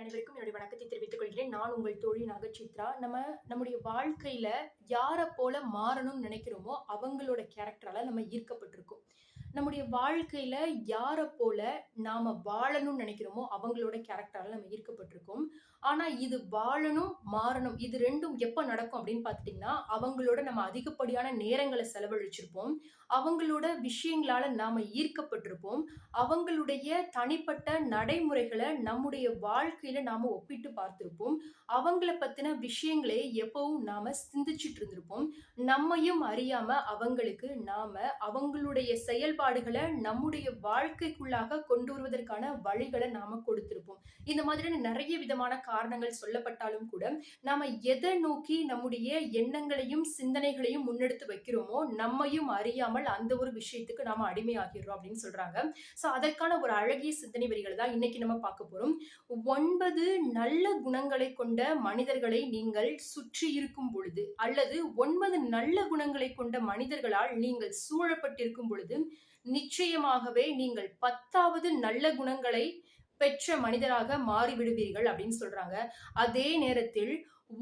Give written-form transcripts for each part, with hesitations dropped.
அனைவருக்கும் என்னுடைய வணக்கத்தை தெரிவித்துக் கொள்கிறேன். நான் உங்கள் தோழி நகைச்சித்ரா. நம்முடைய வாழ்க்கையில யாரை போல மாறணும்னு நினைக்கிறோமோ அவங்களோட கேரக்டரால நம்ம ஈர்க்கப்பட்டிருக்கோம். நம்முடைய வாழ்க்கையில யாரை போல நாம வாழணும்னு நினைக்கிறோமோ அவங்களோட கேரக்டரால நம்ம ஈர்க்கப்பட்டிருக்கோம். ஆனா இது வாழணும், மாறணும் இது 2ம் எப்ப நடக்கும் அப்படின்னு பார்த்துட்டீங்கன்னா, அவங்களோட நம்ம அதிகப்படியான நேரங்களை செலவழிச்சிருப்போம். அவங்களோட விஷயங்களால நாம ஈர்க்கப்பட்டிருப்போம். அவங்களுடைய தனிப்பட்ட நடைமுறைகளை நம்முடைய வாழ்க்கையில நாம ஒப்பிட்டு பார்த்திருப்போம். அவங்கள பத்தின விஷயங்களே எப்பவும் நாம சிந்திச்சுட்டு இருந்திருப்போம். நம்மையும் அறியாம அவங்களுக்கு நாம அவங்களுடைய செயல்பாடுகளை நம்முடைய வாழ்க்கைக்குள்ளாக கொண்டு வருவதற்கான வழிகளை நாம கொடுத்திருப்போம். இந்த மாதிரியான நிறைய விதமான காரணங்கள் சொல்லப்பட்டாலும் கூட நாம எதை நோக்கி நம்முடைய எண்ணங்களையும் சிந்தனைகளையும் முன்னெடுத்து வைக்கிறோமோ நம்மையும் அறியாமல் அந்த ஒரு விஷயத்துக்கு நாம அடிமையாகிறோம் அப்படின்னு சொல்றாங்க. சோ அதற்கான ஒரு அழகிய சிந்தனை வரிகளை தான் இன்னைக்கு நம்ம பார்க்க போறோம். 9 நல்ல குணங்களை கொண்ட மனிதர்களை நீங்கள் சுற்றி இருக்கும் பொழுது அல்லது 9 நல்ல குணங்களை கொண்ட மனிதர்களால் நீங்கள் சூழப்பட்டிருக்கும் பொழுது நிச்சயமாகவே நீங்கள் 10வது நல்ல குணங்களை பெற்ற மனிதராக மாறிவிடுவீர்கள் அப்படின்னு சொல்றாங்க. அதே நேரத்தில்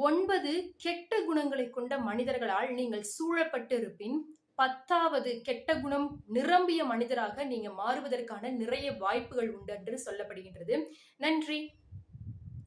9 கெட்ட குணங்களை கொண்ட மனிதர்களால் நீங்கள் சூழப்பட்டு இருப்பின் 10வது கெட்ட குணம் நிரம்பிய மனிதராக நீங்க மாறுவதற்கான நிறைய வாய்ப்புகள் உண்டு என்று சொல்லப்படுகின்றது. நன்றி.